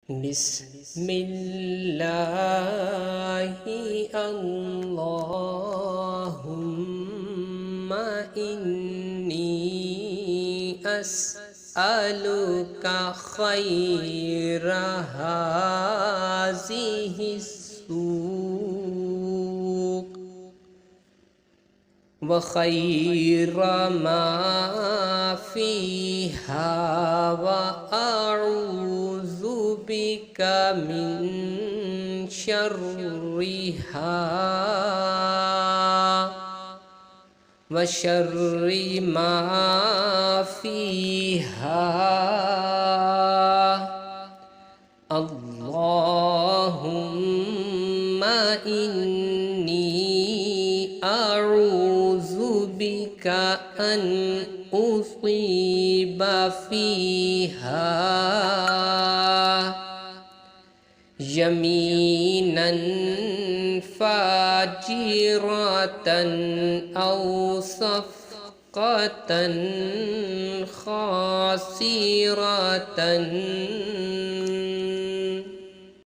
بسم الله اللهم إني أسألك خير هذه السوق وخير ما فيها وأعوذ بك من شرها وشر ما فيها اللهم إني أعوذ بك أن أصيب فيها يمينا فاجرة أو صفقة خاسرة